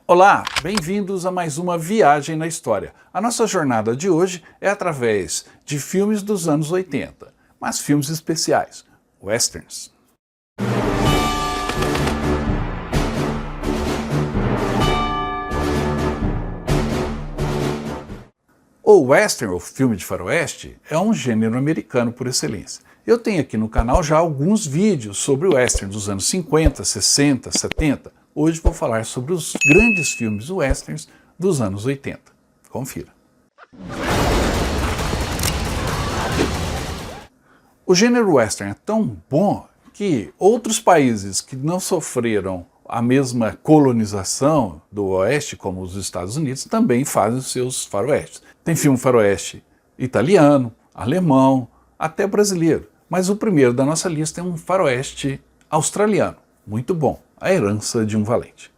Olá, bem-vindos a mais uma viagem na história. A nossa jornada de hoje é através de filmes dos anos 80, mas filmes especiais, westerns. O western, ou filme de faroeste, é um gênero americano por excelência. Eu tenho aqui no canal já alguns vídeos sobre o western dos anos 50, 60, 70. Hoje vou falar sobre os grandes filmes westerns dos anos 80. Confira. O gênero western é tão bom que outros países que não sofreram a mesma colonização do oeste, como os Estados Unidos, também fazem os seus faroestes. Tem filme faroeste italiano, alemão, até brasileiro. Mas o primeiro da nossa lista é um faroeste australiano, muito bom. A Herança de um Valente.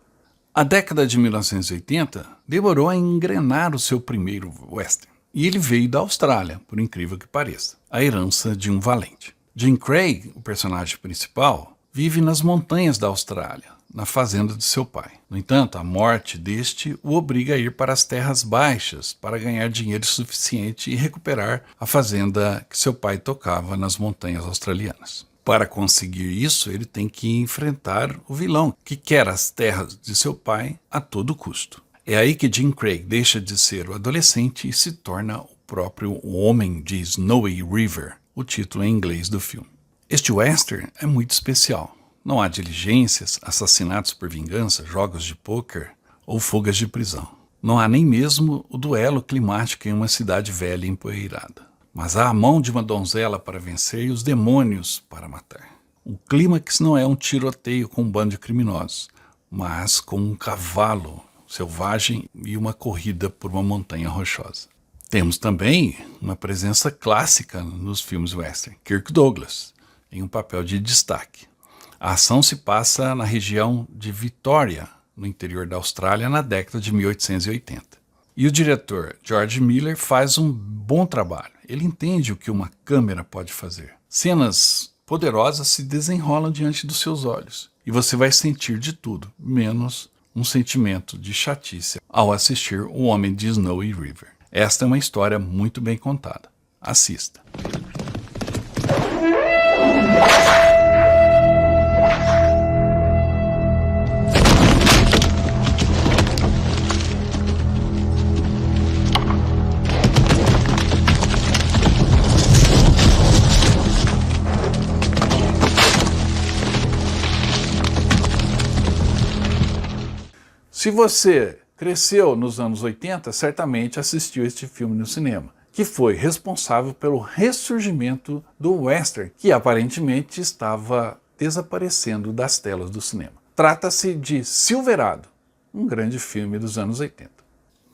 A década de 1980 demorou a engrenar o seu primeiro western, e ele veio da Austrália, por incrível que pareça, A Herança de um Valente. Jim Craig, o personagem principal, vive nas montanhas da Austrália, na fazenda de seu pai. No entanto, a morte deste o obriga a ir para as terras baixas para ganhar dinheiro suficiente e recuperar a fazenda que seu pai tocava nas montanhas australianas. Para conseguir isso, ele tem que enfrentar o vilão, que quer as terras de seu pai a todo custo. É aí que Jim Craig deixa de ser o adolescente e se torna o próprio Homem de Snowy River, o título em inglês do filme. Este western é muito especial. Não há diligências, assassinatos por vingança, jogos de pôquer ou fugas de prisão. Não há nem mesmo o duelo climático em uma cidade velha e empoeirada. Mas há a mão de uma donzela para vencer e os demônios para matar. O clímax não é um tiroteio com um bando de criminosos, mas com um cavalo selvagem e uma corrida por uma montanha rochosa. Temos também uma presença clássica nos filmes western, Kirk Douglas, em um papel de destaque. A ação se passa na região de Vitória, no interior da Austrália, na década de 1880. E o diretor George Miller faz um bom trabalho. Ele entende o que uma câmera pode fazer. Cenas poderosas se desenrolam diante dos seus olhos. E você vai sentir de tudo, menos um sentimento de chatice ao assistir O Homem de Snowy River. Esta é uma história muito bem contada. Assista. Se você cresceu nos anos 80, certamente assistiu este filme no cinema, que foi responsável pelo ressurgimento do western, que aparentemente estava desaparecendo das telas do cinema. Trata-se de Silverado, um grande filme dos anos 80.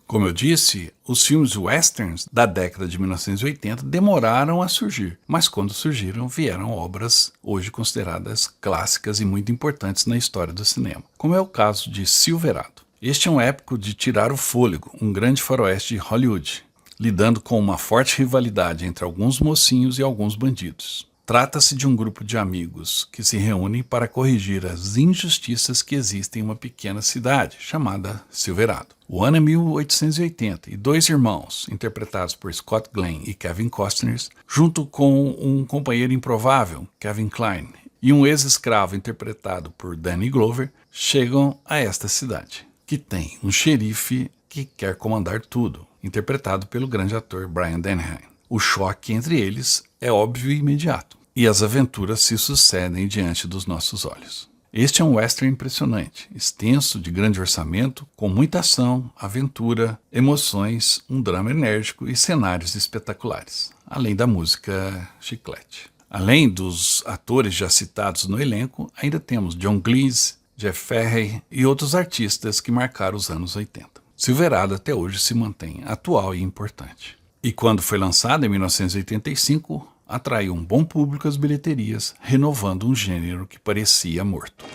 Como eu disse, os filmes westerns da década de 1980 demoraram a surgir, mas quando surgiram vieram obras hoje consideradas clássicas e muito importantes na história do cinema, como é o caso de Silverado. Este é um épico de tirar o fôlego, um grande faroeste de Hollywood, lidando com uma forte rivalidade entre alguns mocinhos e alguns bandidos. Trata-se de um grupo de amigos que se reúnem para corrigir as injustiças que existem em uma pequena cidade, chamada Silverado. O ano é 1880 e dois irmãos, interpretados por Scott Glenn e Kevin Costner, junto com um companheiro improvável, Kevin Kline, e um ex-escravo interpretado por Danny Glover, chegam a esta cidade, que tem um xerife que quer comandar tudo, interpretado pelo grande ator Brian Dennehy. O choque entre eles é óbvio e imediato, e as aventuras se sucedem diante dos nossos olhos. Este é um western impressionante, extenso, de grande orçamento, com muita ação, aventura, emoções, um drama enérgico e cenários espetaculares, além da música chiclete. Além dos atores já citados no elenco, ainda temos John Cleese, Jeff Fahey e outros artistas que marcaram os anos 80. Silverado até hoje se mantém atual e importante. E quando foi lançado, em 1985, atraiu um bom público às bilheterias, renovando um gênero que parecia morto.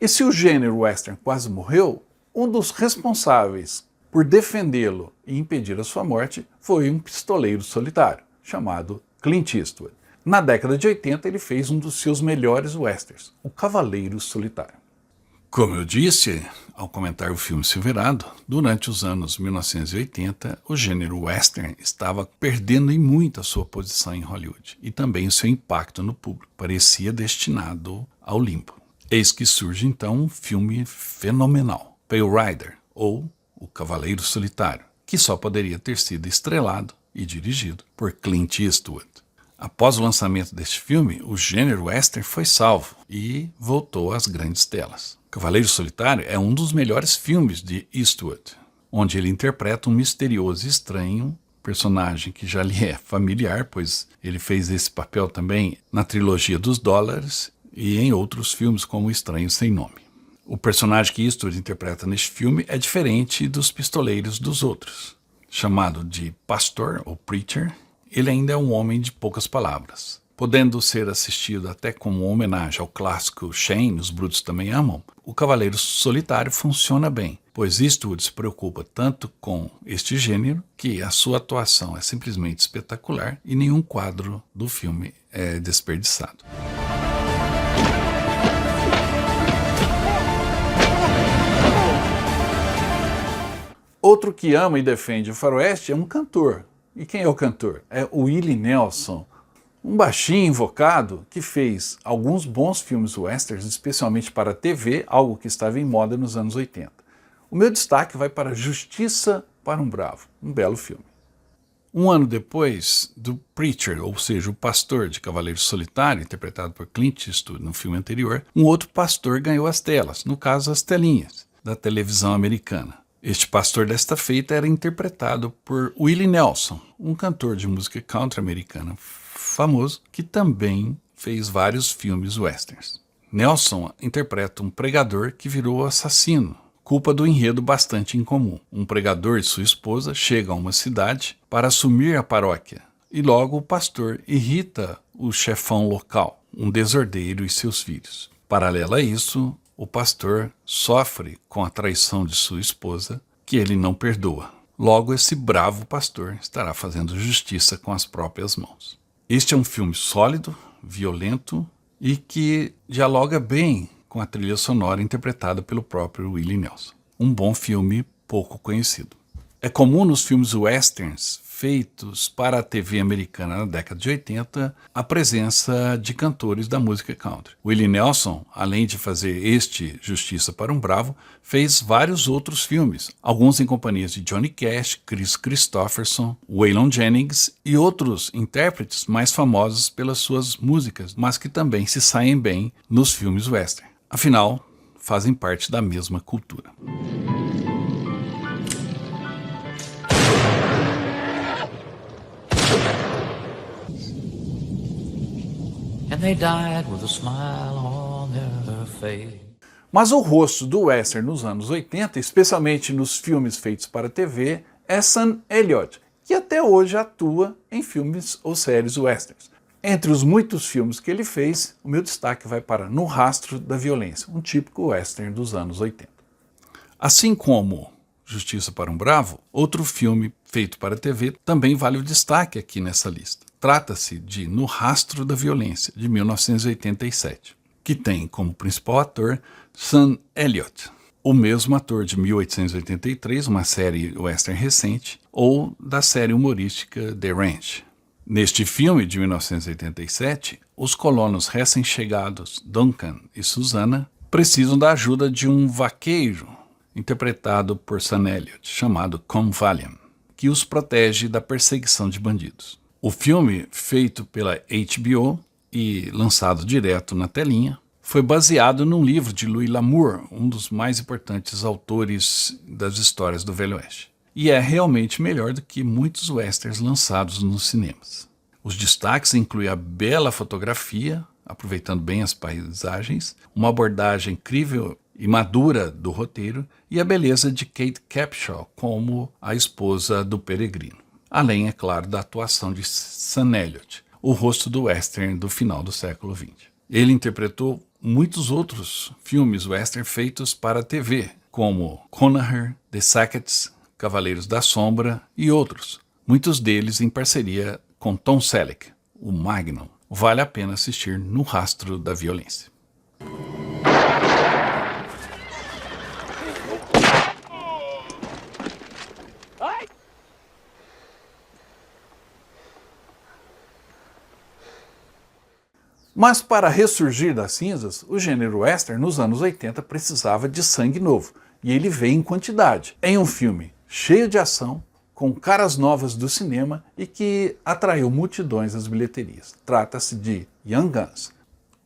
E se o gênero western quase morreu, um dos responsáveis por defendê-lo e impedir a sua morte foi um pistoleiro solitário, chamado Clint Eastwood. Na década de 80, ele fez um dos seus melhores westerns, O Cavaleiro Solitário. Como eu disse ao comentar o filme Silverado, durante os anos 1980, o gênero western estava perdendo em muito a sua posição em Hollywood e também o seu impacto no público, parecia destinado ao limbo. Eis que surge então um filme fenomenal, Pale Rider, ou O Cavaleiro Solitário, que só poderia ter sido estrelado e dirigido por Clint Eastwood. Após o lançamento deste filme, o gênero western foi salvo e voltou às grandes telas. Cavaleiro Solitário é um dos melhores filmes de Eastwood, onde ele interpreta um misterioso e estranho personagem que já lhe é familiar, pois ele fez esse papel também na trilogia dos Dólares e em outros filmes como Estranho Sem Nome. O personagem que Eastwood interpreta neste filme é diferente dos pistoleiros dos outros. Chamado de pastor ou preacher, ele ainda é um homem de poucas palavras. Podendo ser assistido até como uma homenagem ao clássico Shane, Os Brutos Também Amam, o Cavaleiro Solitário funciona bem, pois Eastwood se preocupa tanto com este gênero que a sua atuação é simplesmente espetacular e nenhum quadro do filme é desperdiçado. Outro que ama e defende o faroeste é um cantor. E quem é o cantor? É o Willie Nelson, um baixinho invocado que fez alguns bons filmes westerns, especialmente para a TV, algo que estava em moda nos anos 80. O meu destaque vai para Justiça para um Bravo, um belo filme. Um ano depois do Preacher, ou seja, o pastor de Cavaleiro Solitário, interpretado por Clint Eastwood no filme anterior, um outro pastor ganhou as telas, no caso as telinhas, da televisão americana. Este pastor desta feita era interpretado por Willie Nelson, um cantor de música country americana famoso que também fez vários filmes westerns. Nelson interpreta um pregador que virou assassino, culpa do enredo bastante incomum. Um pregador e sua esposa chegam a uma cidade para assumir a paróquia e logo o pastor irrita o chefão local, um desordeiro e seus filhos. Paralelo a isso, o pastor sofre com a traição de sua esposa, que ele não perdoa. Logo, esse bravo pastor estará fazendo justiça com as próprias mãos. Este é um filme sólido, violento e que dialoga bem com a trilha sonora interpretada pelo próprio Willie Nelson. Um bom filme pouco conhecido. É comum nos filmes westerns feitos para a TV americana na década de 80 a presença de cantores da música country. Willie Nelson, além de fazer este Justiça para um Bravo, fez vários outros filmes, alguns em companhias de Johnny Cash, Kris Kristofferson, Waylon Jennings e outros intérpretes mais famosos pelas suas músicas, mas que também se saem bem nos filmes western. Afinal, fazem parte da mesma cultura. And they died with a smile on their face. Mas o rosto do western nos anos 80, especialmente nos filmes feitos para TV, é Sam Elliott, que até hoje atua em filmes ou séries westerns. Entre os muitos filmes que ele fez, o meu destaque vai para No Rastro da Violência, um típico western dos anos 80. Assim como Justiça para um Bravo, outro filme feito para TV também vale o destaque aqui nessa lista. Trata-se de No Rastro da Violência, de 1987, que tem como principal ator Sam Elliott, o mesmo ator de 1883, uma série western recente, ou da série humorística The Ranch. Neste filme de 1987, os colonos recém-chegados Duncan e Susanna precisam da ajuda de um vaqueiro, interpretado por Sam Elliott, chamado Con Valium, que os protege da perseguição de bandidos. O filme, feito pela HBO e lançado direto na telinha, foi baseado num livro de Louis L'Amour, um dos mais importantes autores das histórias do Velho Oeste. E é realmente melhor do que muitos westerns lançados nos cinemas. Os destaques incluem a bela fotografia, aproveitando bem as paisagens, uma abordagem incrível e madura do roteiro e a beleza de Kate Capshaw como a esposa do peregrino. Além, é claro, da atuação de Sam Elliott, o rosto do western do final do século XX. Ele interpretou muitos outros filmes western feitos para a TV, como Conaher, The Sackets, Cavaleiros da Sombra e outros, muitos deles em parceria com Tom Selleck, o Magnum. Vale a pena assistir No Rastro da Violência. Mas para ressurgir das cinzas, o gênero western nos anos 80 precisava de sangue novo, e ele veio em quantidade, em um filme cheio de ação, com caras novas do cinema e que atraiu multidões às bilheterias. Trata-se de Young Guns.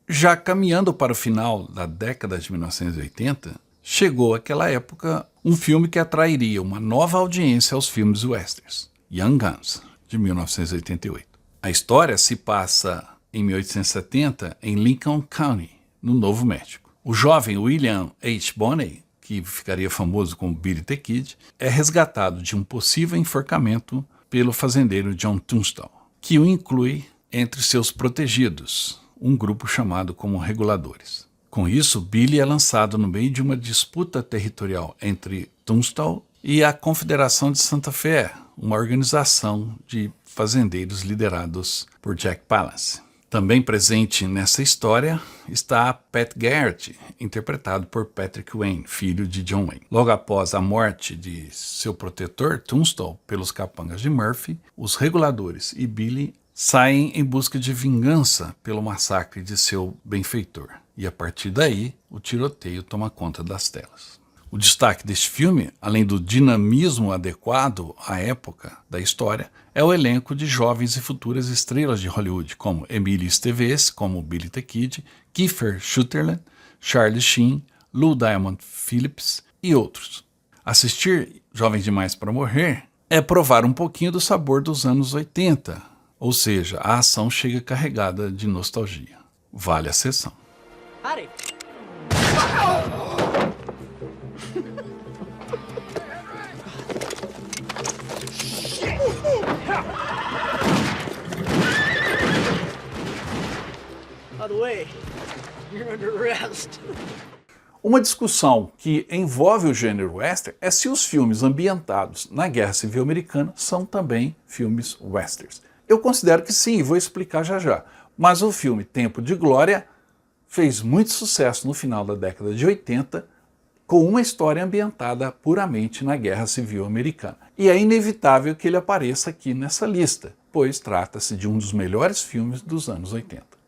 Já caminhando para o final da década de 1980, chegou aquela época um filme que atrairia uma nova audiência aos filmes westerns, Young Guns, de 1988. A história se passa em 1870 em Lincoln County, no Novo México. O jovem William H. Bonney, que ficaria famoso como Billy the Kid, é resgatado de um possível enforcamento pelo fazendeiro John Tunstall, que o inclui entre seus protegidos, um grupo chamado como Reguladores. Com isso, Billy é lançado no meio de uma disputa territorial entre Tunstall e a Confederação de Santa Fé, uma organização de fazendeiros liderados por Jack Palance. Também presente nessa história está Pat Garrett, interpretado por Patrick Wayne, filho de John Wayne. Logo após a morte de seu protetor, Tunstall, pelos capangas de Murphy, os Reguladores e Billy saem em busca de vingança pelo massacre de seu benfeitor. E a partir daí, o tiroteio toma conta das telas. O destaque deste filme, além do dinamismo adequado à época da história, é o elenco de jovens e futuras estrelas de Hollywood, como Emílio Estevez, como Billy the Kid, Kiefer Sutherland, Charlie Sheen, Lou Diamond Phillips e outros. Assistir Jovem Demais para Morrer é provar um pouquinho do sabor dos anos 80, ou seja, a ação chega carregada de nostalgia. Vale a sessão. Howdy. By the way, you're under arrest. Uma discussão que envolve o gênero western é se os filmes ambientados na Guerra Civil Americana são também filmes westerns. Eu considero que sim, e vou explicar já já. Mas o filme Tempo de Glória fez muito sucesso no final da década de 80, com uma história ambientada puramente na Guerra Civil Americana. E é inevitável que ele apareça aqui nessa lista, pois trata-se de um dos melhores filmes dos anos 80.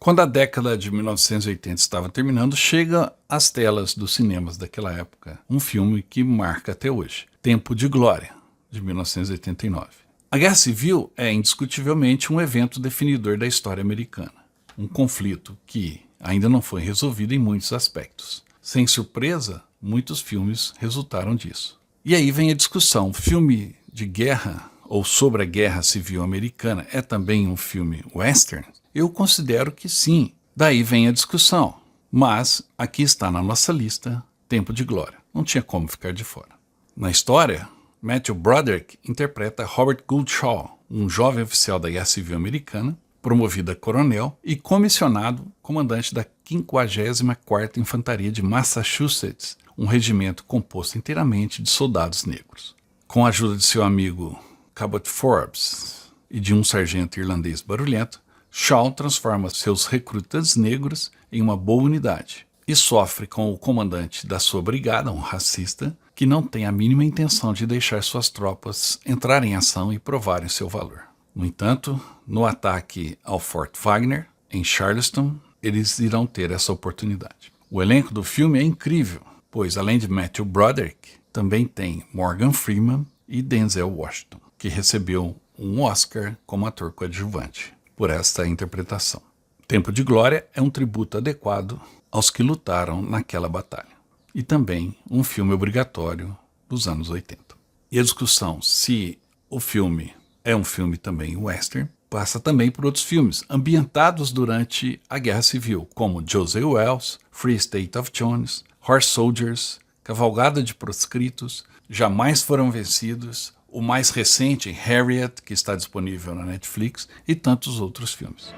Quando a década de 1980 estava terminando, chega às telas dos cinemas daquela época um filme que marca até hoje, Tempo de Glória, de 1989. A Guerra Civil é indiscutivelmente um evento definidor da história americana, um conflito que ainda não foi resolvido em muitos aspectos. Sem surpresa, muitos filmes resultaram disso. E aí vem a discussão, filme de guerra ou sobre a Guerra Civil Americana é também um filme western? Eu considero que sim. Daí vem a discussão. Mas aqui está na nossa lista Tempo de Glória. Não tinha como ficar de fora. Na história, Matthew Broderick interpreta Robert Gould Shaw, um jovem oficial da Guerra Civil Americana, promovido a coronel e comissionado comandante da 54ª Infantaria de Massachusetts, um regimento composto inteiramente de soldados negros. Com a ajuda de seu amigo Cabot Forbes e de um sargento irlandês barulhento, Shaw transforma seus recrutas negros em uma boa unidade e sofre com o comandante da sua brigada, um racista, que não tem a mínima intenção de deixar suas tropas entrarem em ação e provarem seu valor. No entanto, no ataque ao Fort Wagner, em Charleston, eles irão ter essa oportunidade. O elenco do filme é incrível, pois além de Matthew Broderick, também tem Morgan Freeman e Denzel Washington, que recebeu um Oscar como ator coadjuvante por esta interpretação. Tempo de Glória é um tributo adequado aos que lutaram naquela batalha, e também um filme obrigatório dos anos 80. E a discussão se o filme é um filme também western passa também por outros filmes ambientados durante a Guerra Civil, como José Wells, Free State of Jones, Horse Soldiers, Cavalgada de Proscritos, Jamais Foram Vencidos, o mais recente Harriet, que está disponível na Netflix, e tantos outros filmes.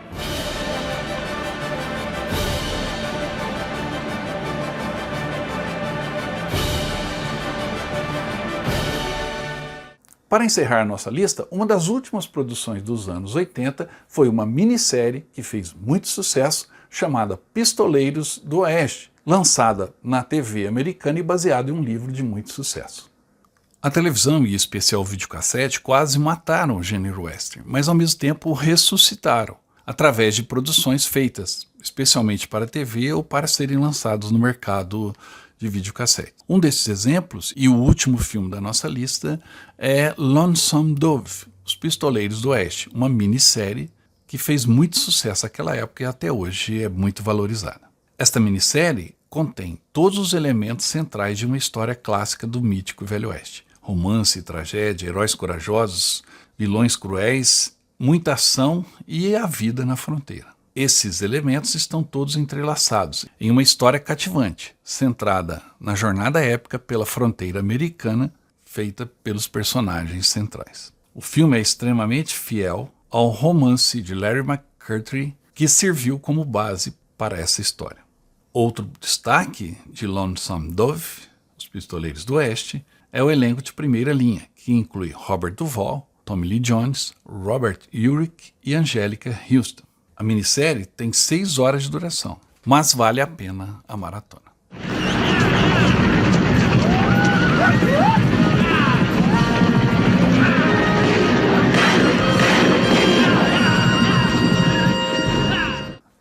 Para encerrar nossa lista, uma das últimas produções dos anos 80 foi uma minissérie que fez muito sucesso, chamada Pistoleiros do Oeste, lançada na TV americana e baseada em um livro de muito sucesso. A televisão e especial videocassete quase mataram o gênero western, mas ao mesmo tempo o ressuscitaram, através de produções feitas especialmente para a TV ou para serem lançados no mercado de videocassete. Um desses exemplos, e o último filme da nossa lista, é Lonesome Dove, Os Pistoleiros do Oeste, uma minissérie que fez muito sucesso naquela época e até hoje é muito valorizada. Esta minissérie contém todos os elementos centrais de uma história clássica do mítico Velho Oeste. Romance, tragédia, heróis corajosos, vilões cruéis, muita ação e a vida na fronteira. Esses elementos estão todos entrelaçados em uma história cativante, centrada na jornada épica pela fronteira americana, feita pelos personagens centrais. O filme é extremamente fiel ao romance de Larry McMurtry, que serviu como base para essa história. Outro destaque de Lonesome Dove, Os Pistoleiros do Oeste, é o elenco de primeira linha, que inclui Robert Duvall, Tommy Lee Jones, Robert Urich e Angélica Houston. A minissérie tem 6 horas de duração, mas vale a pena a maratona.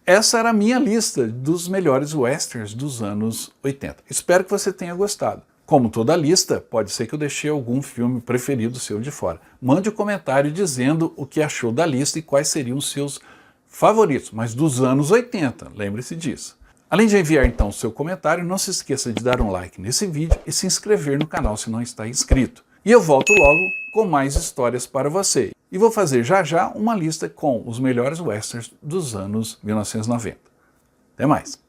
Essa era a minha lista dos melhores westerns dos anos 80. Espero que você tenha gostado. Como toda lista, pode ser que eu deixei algum filme preferido seu de fora. Mande um comentário dizendo o que achou da lista e quais seriam os seus favoritos, mas dos anos 80, lembre-se disso. Além de enviar então o seu comentário, não se esqueça de dar um like nesse vídeo e se inscrever no canal se não está inscrito. E eu volto logo com mais histórias para você. E vou fazer já já uma lista com os melhores westerns dos anos 1990. Até mais!